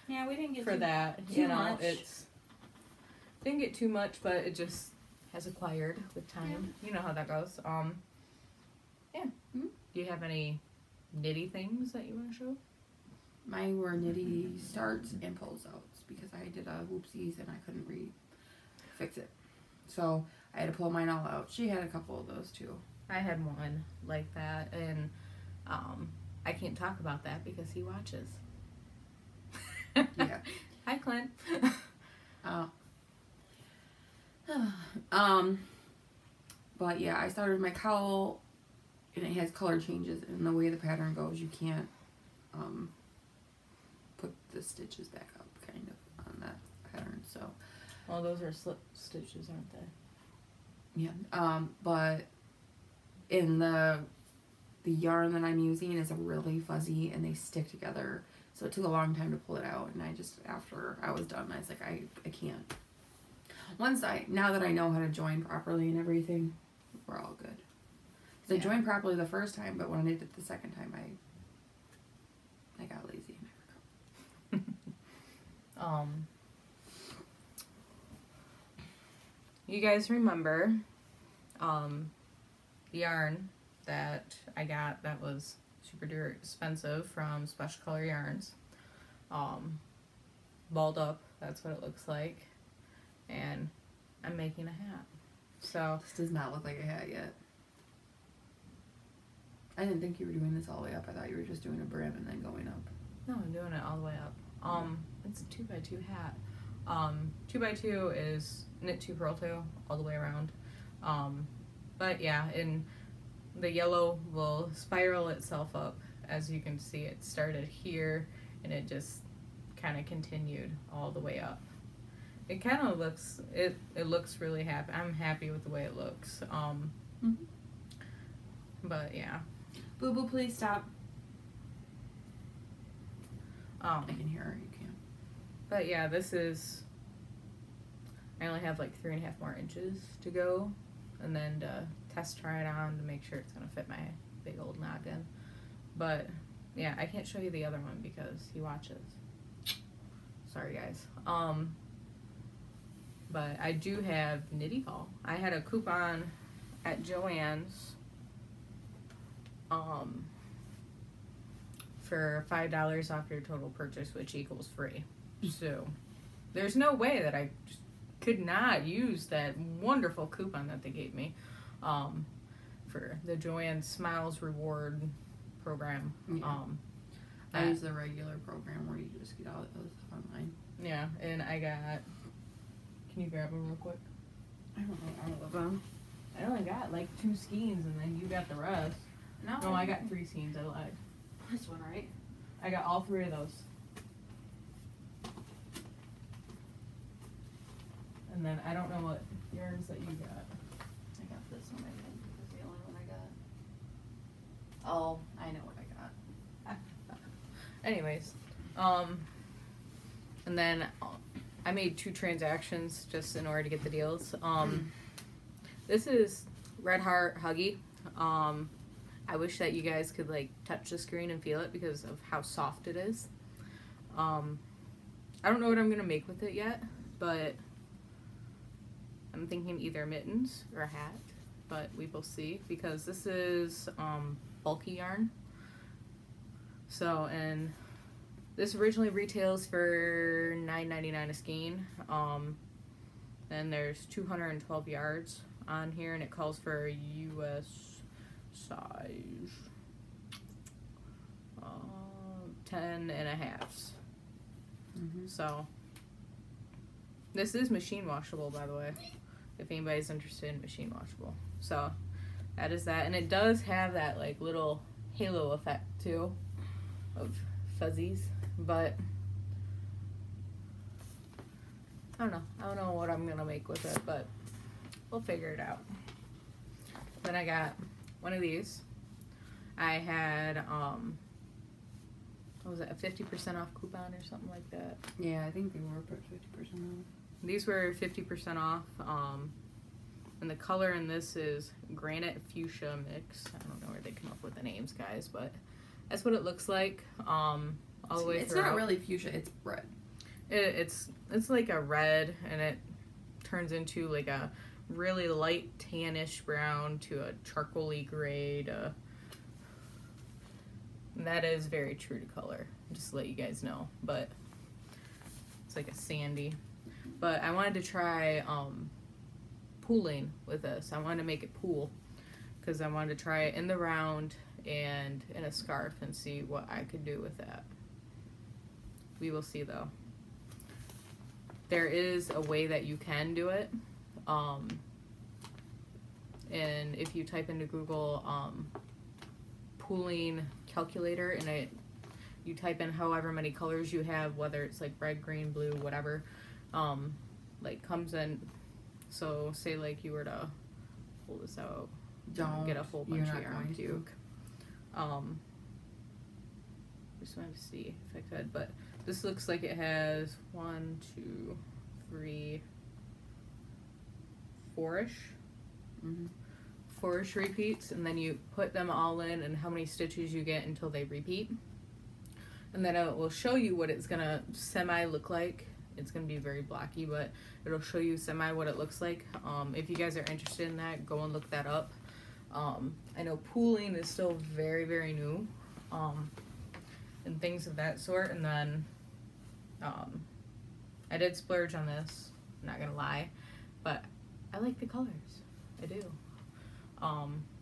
[SPEAKER 1] Yeah, we didn't get
[SPEAKER 2] for that.
[SPEAKER 1] too much.
[SPEAKER 2] It's didn't get too much, but it just has acquired with time. Yeah. You know how that goes. Yeah. Do you have any nitty things that you want to show?
[SPEAKER 1] Mine were nitty starts and pulls outs because I did a whoopsies and I couldn't fix it. So I had to pull mine all out. She had a couple of those too.
[SPEAKER 2] I had one like that, and I can't talk about that because he watches.
[SPEAKER 1] Yeah.
[SPEAKER 2] Hi, Clint.
[SPEAKER 1] But yeah, I started with my cowl, and it has color changes, and the way the pattern goes, you can't put the stitches back up, kind of, on that pattern. So.
[SPEAKER 2] Well, those are slip stitches, aren't they?
[SPEAKER 1] Yeah. But in the yarn that I'm using is really fuzzy, and they stick together. So it took a long time to pull it out, and I just, after I was done, I was like, I can't. Now that I know how to join properly and everything, we're all good. Because I joined properly the first time, but when I did it the second time, I got lazy and I forgot.
[SPEAKER 2] You guys remember the yarn that I got that was super duper expensive from Special Color Yarns. Balled up, that's what it looks like. And I'm making a hat. So
[SPEAKER 1] This does not look like a hat yet. I didn't think you were doing this all the way up. I thought you were just doing a brim and then going up.
[SPEAKER 2] no, I'm doing it all the way up. It's a 2x2 hat. 2x2 is knit 2 purl 2 all the way around. But yeah, and the yellow will spiral itself up. As you can see, it started here and it just kind of continued all the way up. It kind of looks, it looks really happy. I'm happy with the way it looks. But yeah.
[SPEAKER 1] Boo Boo, please stop.
[SPEAKER 2] I
[SPEAKER 1] can hear her, you can.
[SPEAKER 2] But yeah, this is, I only have like 3.5 more inches to go, and then to test try it on to make sure it's gonna fit my big old noggin. But yeah, I can't show you the other one because he watches. Sorry guys. But I do have Nitty Haul. I had a coupon at Joann's for $5 off your total purchase, which equals free. So there's no way that I just could not use that wonderful coupon that they gave me for the Joanne Smiles Reward program.
[SPEAKER 1] Yeah. I use the regular program where you just get all the other stuff online.
[SPEAKER 2] Yeah, and I got... Can you grab them real quick?
[SPEAKER 1] I don't know all of them.
[SPEAKER 2] I only got like 2 skeins, and then you got the rest. No, I got 3 skeins. I lied.
[SPEAKER 1] This one, right?
[SPEAKER 2] I got all 3 of those. And then I don't know what yarns that you got.
[SPEAKER 1] I got this one, I think. That's the only one I got. Oh, I know what I got.
[SPEAKER 2] Anyways, and then I made 2 transactions just in order to get the deals. This is Red Heart Huggy. I wish that you guys could like touch the screen and feel it because of how soft it is. I don't know what I'm gonna make with it yet, but I'm thinking either mittens or a hat, but we will see because this is bulky yarn. So, and this originally retails for $9.99 a skein. And there's 212 yards on here, and it calls for a US size 10 and a halves. So this is machine washable, by the way, if anybody's interested in machine washable. So that is that, and it does have that like little halo effect too of fuzzies, but I don't know what I'm gonna make with it, but we'll figure it out. Then I got one of these. I had what was it, a 50% off coupon or something like that?
[SPEAKER 1] Yeah, I think they were put 50% off.
[SPEAKER 2] These were 50% off, and the color in this is Granite Fuchsia Mix. I don't know where they come up with the names, guys, but that's what it looks like. All the way
[SPEAKER 1] It's
[SPEAKER 2] throughout.
[SPEAKER 1] not really fuchsia, it's red.
[SPEAKER 2] It's like a red, and it turns into like a really light tannish brown to a charcoaly gray to... And that is very true to color, just to let you guys know, but it's like a sandy. But I wanted to try pooling with this. I wanted to make it pool because I wanted to try it in the round and in a scarf and see what I could do with that. We will see though. There is a way that you can do it, and if you type into Google pooling calculator, and you type in however many colors you have, whether it's like red, green, blue, whatever, like comes in. So say like you were to pull this out,
[SPEAKER 1] Don't
[SPEAKER 2] get a whole bunch of yarn
[SPEAKER 1] going
[SPEAKER 2] puke. Just wanted to see if I could, but this looks like it has 1, 2, 3, 4-ish. 4-ish repeats, and then you put them all in and how many stitches you get until they repeat. And then it will show you what it's gonna semi look like. It's gonna be very blocky, but it'll show you semi what it looks like. If you guys are interested in that, go and look that up. I know pooling is still very, very new, and things of that sort. And then I did splurge on this, I'm not gonna lie, but I like the colors. I do.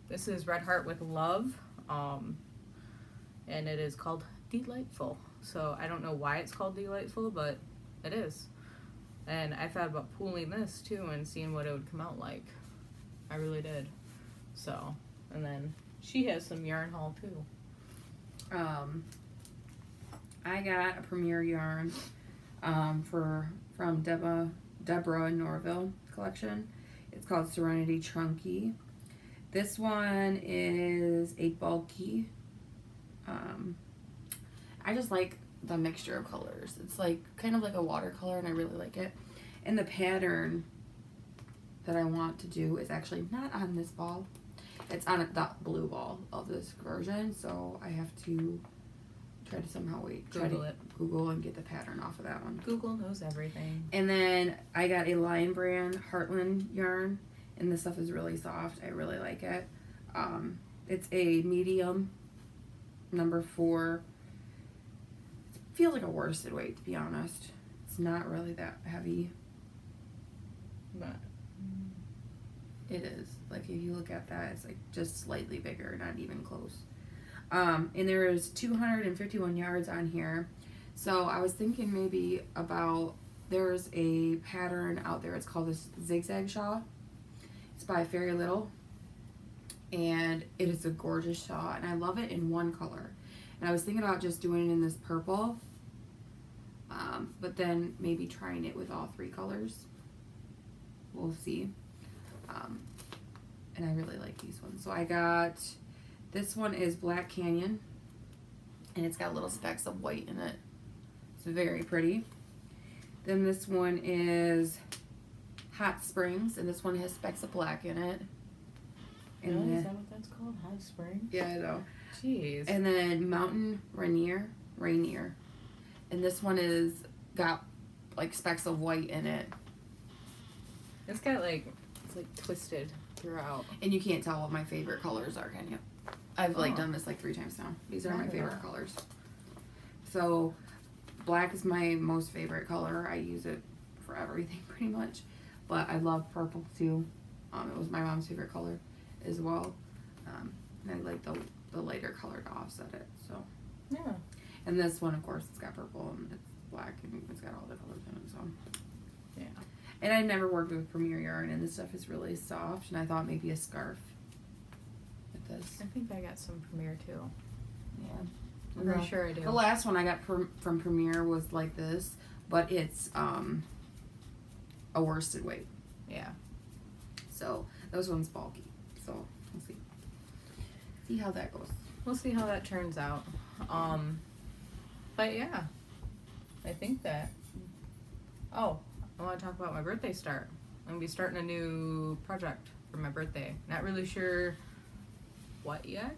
[SPEAKER 2] This is Red Heart with Love, and it is called Delightful. So I don't know why it's called Delightful, but it is. And I thought about pooling this too and seeing what it would come out like. I really did. So, and then she has some yarn haul too.
[SPEAKER 1] I got a Premier yarn from Deborah Norville collection. It's called Serenity Chunky. This one is a bulky. I just like the mixture of colors. It's like kind of like a watercolor, and I really like it. And the pattern that I want to do is actually not on this ball. It's on the blue ball of this version, so I have to try to somehow Google and get the pattern off of that one.
[SPEAKER 2] Google knows everything.
[SPEAKER 1] And then I got a Lion Brand Heartland yarn, and this stuff is really soft. I really like it. It's a medium, number 4 feels like a worsted weight, to be honest. It's not really that heavy.
[SPEAKER 2] But
[SPEAKER 1] it is. Like, if you look at that, it's like just slightly bigger, not even close. And there is 251 yards on here. So I was thinking maybe about, there's a pattern out there. It's called this zigzag shawl. It's by Fairy Little. And it is a gorgeous shawl. And I love it in one color. And I was thinking about just doing it in this purple. But then maybe trying it with all 3 colors. We'll see. And I really like these ones. So I got, this one is Black Canyon. And it's got little specks of white in it. It's very pretty. Then this one is Hot Springs. And this one has specks of black in it. And
[SPEAKER 2] is that what that's called? Hot Springs?
[SPEAKER 1] Yeah, I know.
[SPEAKER 2] Jeez.
[SPEAKER 1] And then Mountain Rainier. And this one is got like specks of white in it.
[SPEAKER 2] It's got like, it's like twisted throughout.
[SPEAKER 1] And you can't tell what my favorite colors are, can you? I've like done this like 3 times now. These are my favorite colors. So black is my most favorite color. I use it for everything pretty much. But I love purple too. It was my mom's favorite color as well. And I like the lighter color to offset it. So
[SPEAKER 2] yeah.
[SPEAKER 1] And this one, of course, it's got purple and it's black and it's got all the colors in it. So
[SPEAKER 2] yeah.
[SPEAKER 1] And I've never worked with Premier yarn, and this stuff is really soft. And I thought maybe a scarf with this.
[SPEAKER 2] I think I got some Premier too.
[SPEAKER 1] Yeah,
[SPEAKER 2] I'm pretty sure I do.
[SPEAKER 1] The last one I got from Premier was like this, but it's a worsted weight.
[SPEAKER 2] Yeah.
[SPEAKER 1] So this one's bulky. So we'll see how that goes.
[SPEAKER 2] We'll see how that turns out. But yeah, I think that. Oh, I want to talk about my birthday start. I'm gonna be starting a new project for my birthday. Not really sure what yet,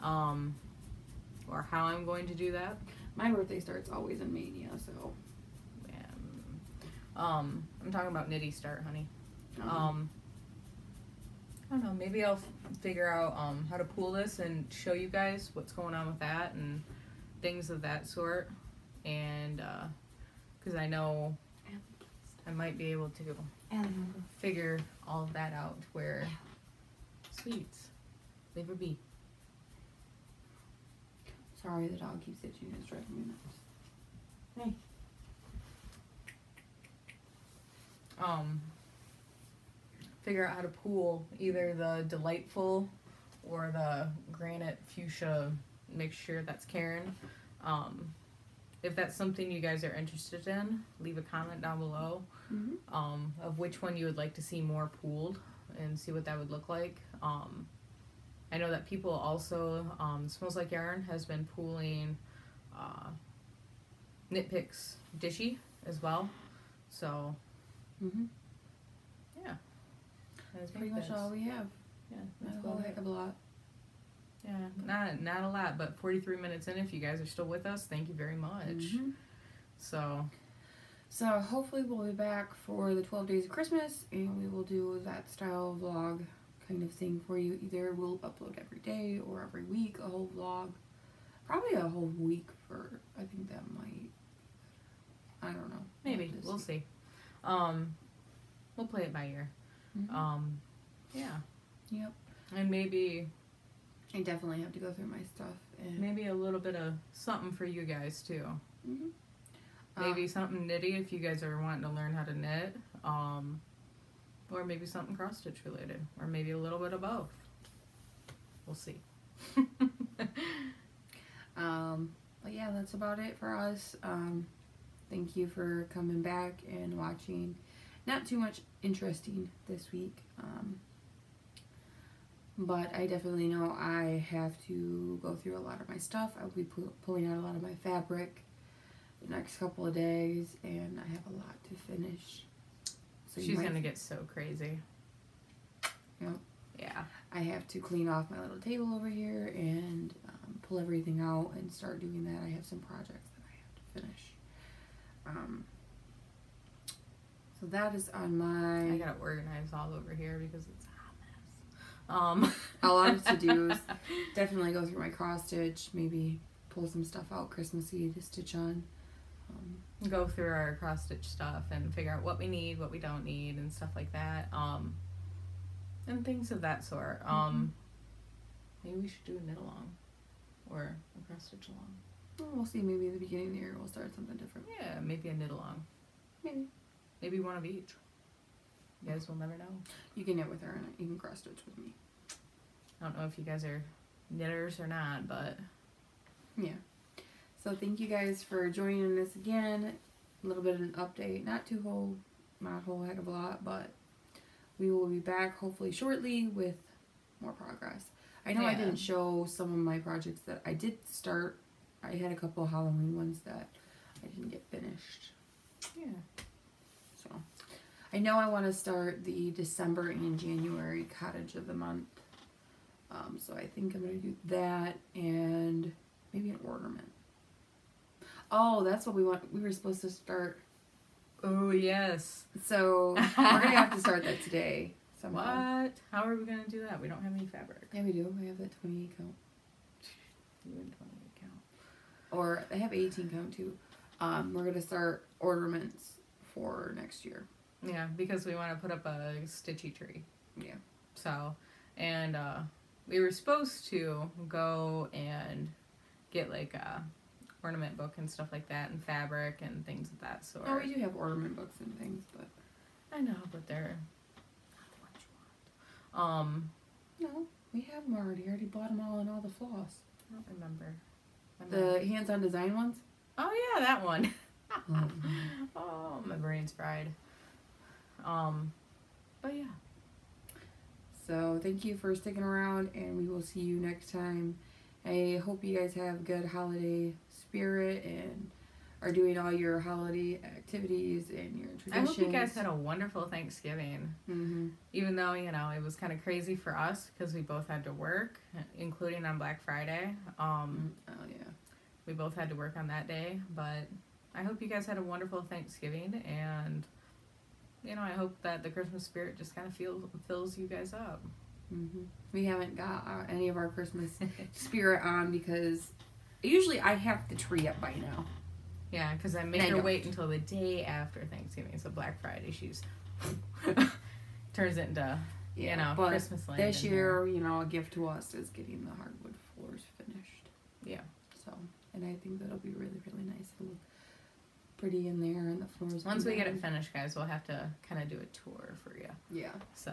[SPEAKER 2] or how I'm going to do that.
[SPEAKER 1] My birthday starts always in Mania, so.
[SPEAKER 2] I'm talking about Nitty Start, honey. I don't know, maybe I'll figure out how to pool this and show you guys what's going on with that and things of that sort. And because I know I might be able to figure all of that out where sweets, leave her be.
[SPEAKER 1] Sorry, the dog keeps itching. It's driving me nuts. Hey.
[SPEAKER 2] Figure out how to pool either the Delightful or the Granite Fuchsia mixture that's Karen. If that's something you guys are interested in, leave a comment down below of which one you would like to see more pooled and see what that would look like. I know that people also, Smells Like Yarn has been pooling Knit Picks Dishy as well. So, yeah.
[SPEAKER 1] That's pretty much all we have.
[SPEAKER 2] Yeah,
[SPEAKER 1] not a whole heck of a lot.
[SPEAKER 2] Yeah, not a lot, but 43 minutes in, if you guys are still with us, thank you very much. So
[SPEAKER 1] hopefully we'll be back for the 12 days of Christmas, and we will do that style vlog kind of thing for you. Either we'll upload every day or every week, a whole vlog. Probably a whole week for, I think that might, I don't know.
[SPEAKER 2] Maybe, we'll see. We'll play it by ear. Yeah.
[SPEAKER 1] Yep.
[SPEAKER 2] And maybe
[SPEAKER 1] I definitely have to go through my stuff. And
[SPEAKER 2] maybe a little bit of something for you guys too. Maybe something knitty if you guys are wanting to learn how to knit. Or maybe something cross stitch related. Or maybe a little bit of both. We'll see.
[SPEAKER 1] But yeah, that's about it for us. Thank you for coming back and watching. Not too much interesting this week. But I definitely know I have to go through a lot of my stuff. I'll be pulling out a lot of my fabric the next couple of days, and I have a lot to finish. So
[SPEAKER 2] she's gonna get so crazy.
[SPEAKER 1] Yep.
[SPEAKER 2] Yeah.
[SPEAKER 1] I have to clean off my little table over here and pull everything out and start doing that. I have some projects that I have to finish. So that is on my...
[SPEAKER 2] I gotta organize all over here because it's a hot mess.
[SPEAKER 1] A lot of to-dos. Definitely go through my cross stitch, maybe pull some stuff out Christmassy to stitch on.
[SPEAKER 2] Go through our cross stitch stuff and figure out what we need, what we don't need, and stuff like that. And things of that sort. Maybe we should do a knit along or a cross stitch along.
[SPEAKER 1] Well, we'll see. Maybe at the beginning of the year we'll start something different.
[SPEAKER 2] Yeah, maybe a knit along. Maybe one of each. You guys will never know.
[SPEAKER 1] You can knit with her and you can cross stitch with me.
[SPEAKER 2] I don't know if you guys are knitters or not, but
[SPEAKER 1] yeah. So thank you guys for joining us again. A little bit of an update. Not a whole heck of a lot, but we will be back hopefully shortly with more progress. I know I didn't show some of my projects that I did start. I had a couple of Halloween ones that I didn't get finished.
[SPEAKER 2] Yeah.
[SPEAKER 1] So I know I want to start the December and January cottage of the month. So I think I'm going to do that and maybe an ornament. Oh, that's what we want. We were supposed to start.
[SPEAKER 2] Oh, yes.
[SPEAKER 1] So we're going to have to start that today somehow.
[SPEAKER 2] What? How are we going to do that? We don't have any fabric.
[SPEAKER 1] Yeah, we do. We have that 28 count.
[SPEAKER 2] You and 28 count.
[SPEAKER 1] Or I have 18 count too. We're going to start ornaments for next year.
[SPEAKER 2] Yeah, because we want to put up a stitchy tree.
[SPEAKER 1] Yeah.
[SPEAKER 2] So, and we were supposed to go and get like a ornament book and stuff like that and fabric and things of that sort.
[SPEAKER 1] Oh, we do have ornament books and things, but
[SPEAKER 2] I know, but they're not the ones you want.
[SPEAKER 1] No, we have them already. I already bought them all in all the floss.
[SPEAKER 2] I don't remember.
[SPEAKER 1] The hands-on design ones?
[SPEAKER 2] Oh yeah, that one.
[SPEAKER 1] Oh.
[SPEAKER 2] Oh, my brain's fried. But yeah.
[SPEAKER 1] So thank you for sticking around, and we will see you next time. I hope you guys have good holiday spirit and are doing all your holiday activities and your traditions.
[SPEAKER 2] I hope you guys had a wonderful Thanksgiving.
[SPEAKER 1] Mm-hmm.
[SPEAKER 2] Even though, you know, it was kind of crazy for us because we both had to work, including on Black Friday.
[SPEAKER 1] Oh, yeah.
[SPEAKER 2] We both had to work on that day, but I hope you guys had a wonderful Thanksgiving, and, you know, I hope that the Christmas spirit just kind of fills you guys up.
[SPEAKER 1] Mm-hmm. We haven't got any of our Christmas spirit on because usually I have the tree up by now.
[SPEAKER 2] Yeah, because I made her wait until the day after Thanksgiving, so Black Friday she's turns it into, you know,
[SPEAKER 1] but
[SPEAKER 2] Christmas land.
[SPEAKER 1] This year, you know, a gift to us is getting the hardwood floors finished.
[SPEAKER 2] Yeah.
[SPEAKER 1] So, and I think that'll be really, really nice. It'll look pretty in there, and the floors.
[SPEAKER 2] Once we get it finished, guys, we'll have to kind of do a tour for you.
[SPEAKER 1] Yeah.
[SPEAKER 2] So.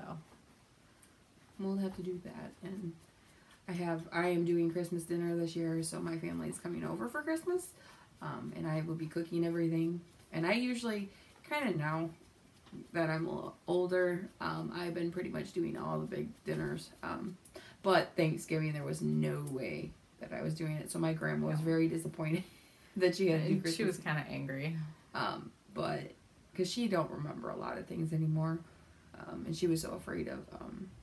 [SPEAKER 1] We'll have to do that, and I am doing Christmas dinner this year, so my family's coming over for Christmas, and I will be cooking everything. And I usually, kind of now that I'm a little older, I've been pretty much doing all the big dinners. But Thanksgiving, there was no way that I was doing it, so my grandma was very disappointed that she had to do Christmas.
[SPEAKER 2] She was kind of angry.
[SPEAKER 1] But because she don't remember a lot of things anymore. And she was so afraid of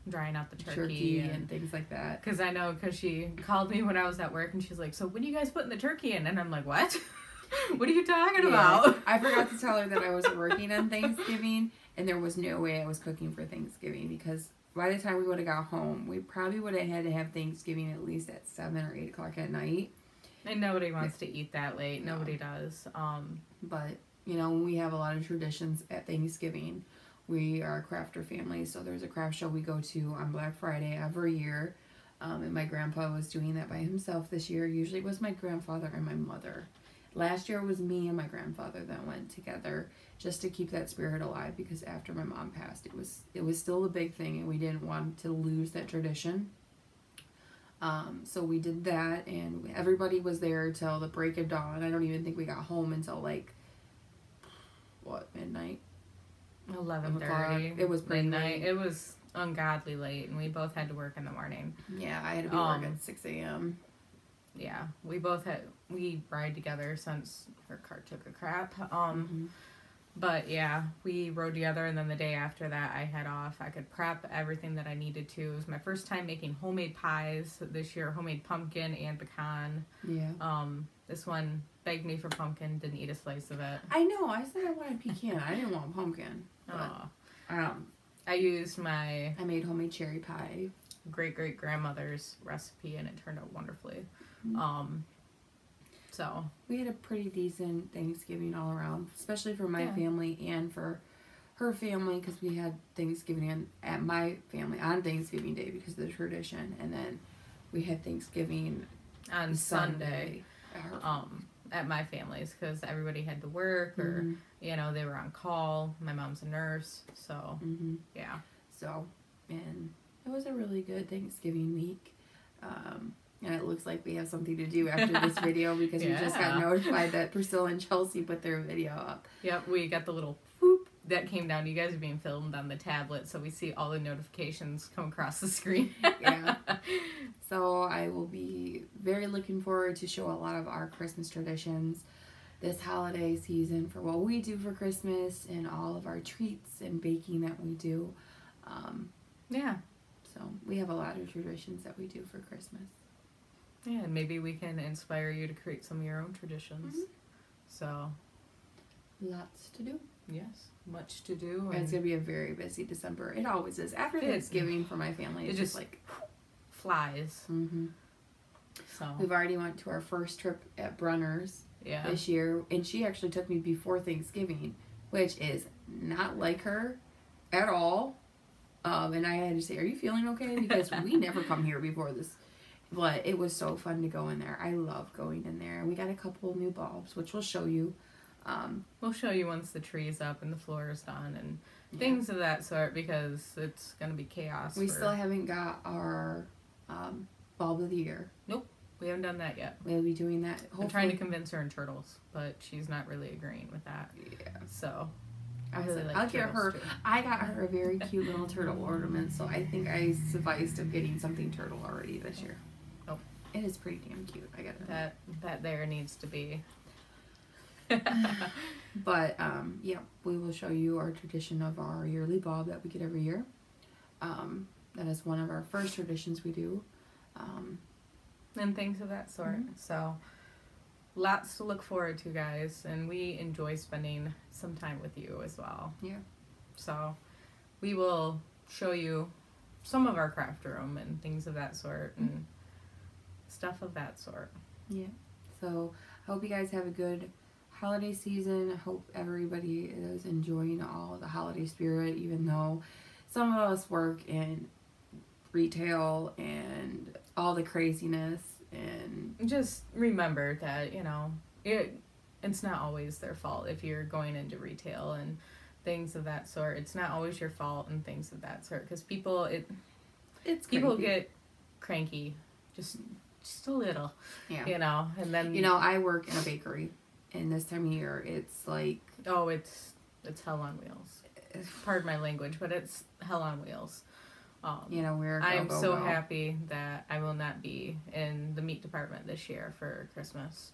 [SPEAKER 2] drying out the turkey
[SPEAKER 1] and things like that.
[SPEAKER 2] Because I know, because she called me when I was at work, and she's like, so when are you guys putting the turkey in? And I'm like, what? What are you talking about?
[SPEAKER 1] I forgot to tell her that I was working on Thanksgiving, and there was no way I was cooking for Thanksgiving, because by the time we would have got home, we probably would have had to have Thanksgiving at least at 7 or 8 o'clock at night.
[SPEAKER 2] And nobody wants to eat that late. No. Nobody does.
[SPEAKER 1] But, you know, we have a lot of traditions at Thanksgiving. We are a crafter family, so there's a craft show we go to on Black Friday every year. And my grandpa was doing that by himself this year. Usually it was my grandfather and my mother. Last year it was me and my grandfather that went together just to keep that spirit alive, because after my mom passed, it was still a big thing, and we didn't want to lose that tradition. So we did that, and everybody was there till the break of dawn. I don't even think we got home until like, midnight?
[SPEAKER 2] 11:30.
[SPEAKER 1] It was pretty
[SPEAKER 2] midnight. Late. It was ungodly late, and we both had to work in the morning.
[SPEAKER 1] Yeah, I had to be working at 6 a.m.
[SPEAKER 2] Yeah, we ride together since her car took a crap. But yeah, we rode together, and then the day after that, I had off. I could prep everything that I needed to. It was my first time making homemade pies this year, homemade pumpkin and pecan.
[SPEAKER 1] Yeah.
[SPEAKER 2] This one begged me for pumpkin, didn't eat a slice of it.
[SPEAKER 1] I know, I said I wanted pecan. I didn't want pumpkin. But,
[SPEAKER 2] I
[SPEAKER 1] made homemade cherry pie.
[SPEAKER 2] Great-great-grandmother's recipe, and it turned out wonderfully. So
[SPEAKER 1] we had a pretty decent Thanksgiving all around, especially for my family and for her family, because we had Thanksgiving at my family on Thanksgiving Day because of the tradition, and then we had Thanksgiving
[SPEAKER 2] on Sunday
[SPEAKER 1] at
[SPEAKER 2] at my family's because everybody had to work or you know, they were on call. My mom's a nurse, so yeah.
[SPEAKER 1] So, and it was a really good Thanksgiving week. And it looks like we have something to do after this video because we just got notified that Priscilla and Chelsea put their video up.
[SPEAKER 2] Yep, we got the little whoop that came down. You guys are being filmed on the tablet, so we see all the notifications come across the screen.
[SPEAKER 1] Yeah. So I will be very looking forward to show a lot of our Christmas traditions this holiday season for what we do for Christmas and all of our treats and baking that we do.
[SPEAKER 2] Yeah.
[SPEAKER 1] So we have a lot of traditions that we do for Christmas.
[SPEAKER 2] Yeah, and maybe we can inspire you to create some of your own traditions. So,
[SPEAKER 1] lots to do.
[SPEAKER 2] Yes, much to do.
[SPEAKER 1] And it's going to be a very busy December. It always is. After Thanksgiving for my family, it's just like
[SPEAKER 2] flies. So
[SPEAKER 1] we've already went to our first trip at Brunner's this year, and she actually took me before Thanksgiving, which is not like her at all. And I had to say, "Are you feeling okay?" Because we never come here before this. But it was so fun to go in there. I love going in there. We got a couple new bulbs, which we'll show you.
[SPEAKER 2] We'll show you once the tree's up and the floor is done and things of that sort, because it's going to be chaos.
[SPEAKER 1] We still haven't got our bulb of the year.
[SPEAKER 2] Nope, we haven't done that yet.
[SPEAKER 1] We'll be doing that.
[SPEAKER 2] I'm trying to convince her in turtles, but she's not really agreeing with that.
[SPEAKER 1] Yeah.
[SPEAKER 2] So
[SPEAKER 1] I'll get her. Too. I got her a very cute little turtle ornament, so I think I sufficed of getting something turtle already this year.
[SPEAKER 2] Oh,
[SPEAKER 1] it is pretty damn cute. I got
[SPEAKER 2] that there needs to be.
[SPEAKER 1] But yeah, we will show you our tradition of our yearly bulb that we get every year. That is one of our first traditions we do.
[SPEAKER 2] And things of that sort. So lots to look forward to, guys, and we enjoy spending some time with you as well.
[SPEAKER 1] Yeah.
[SPEAKER 2] So we will show you some of our craft room and things of that sort and stuff of that sort.
[SPEAKER 1] Yeah. So I hope you guys have a good holiday season. I hope everybody is enjoying all the holiday spirit, even though some of us work in retail and all the craziness. And
[SPEAKER 2] just remember that, you know, it's not always their fault if you're going into retail and things of that sort. It's not always your fault and things of that sort, because people get cranky just a little, you know. And then,
[SPEAKER 1] you know, I work in a bakery, and this time of year it's like,
[SPEAKER 2] oh, it's hell on wheels. Pardon my language, but it's hell on wheels.
[SPEAKER 1] You know,
[SPEAKER 2] I'm so happy that I will not be in the meat department this year for Christmas,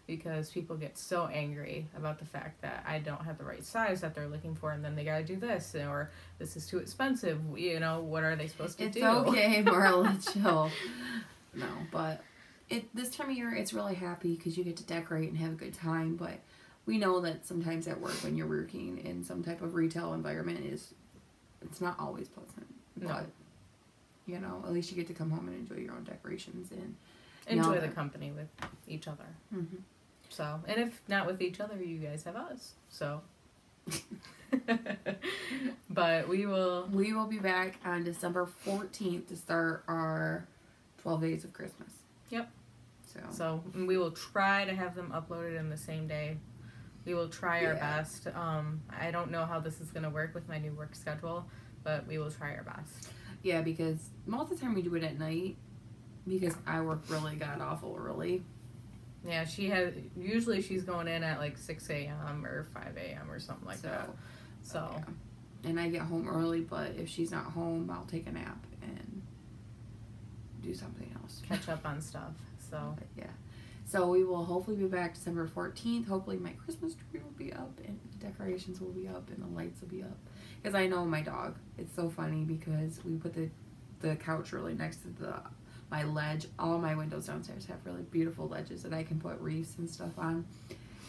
[SPEAKER 2] because people get so angry about the fact that I don't have the right size that they're looking for, and then they gotta do this, or this is too expensive. You know, what are they supposed to do?
[SPEAKER 1] It's okay, Marla, chill. No, but this time of year it's really happy because you get to decorate and have a good time. But we know that sometimes at work, when you're working in some type of retail environment, it's not always pleasant.
[SPEAKER 2] No.
[SPEAKER 1] But, you know, at least you get to come home and enjoy your own decorations and
[SPEAKER 2] enjoy the company with each other. So, and if not with each other, you guys have us. So, but we will
[SPEAKER 1] be back on December 14th to start our 12 days of Christmas.
[SPEAKER 2] Yep. So we will try to have them uploaded in the same day. We will try our best. I don't know how this is going to work with my new work schedule, but we will try our best. Yeah, because most of the time we do it at night, because I work really god-awful early. Yeah, usually she's going in at like 6 a.m. or 5 a.m. or something like that. So. Yeah. And I get home early, but if she's not home, I'll take a nap and do something else. Catch up on stuff. So. But yeah. So we will hopefully be back December 14th. Hopefully my Christmas tree will be up and the decorations will be up and the lights will be up. Because I know my dog. It's so funny because we put the couch really next to my ledge. All my windows downstairs have really beautiful ledges that I can put wreaths and stuff on.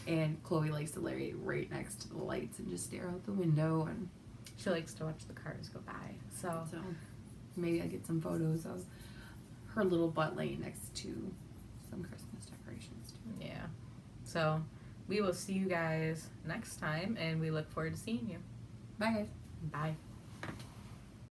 [SPEAKER 2] And Chloe likes to lay right next to the lights and just stare out the window. And she likes to watch the cars go by. So maybe I get some photos of her little butt laying next to some Christmas decorations too. Yeah. So we will see you guys next time, and we look forward to seeing you.
[SPEAKER 1] Bye, guys.
[SPEAKER 2] Bye.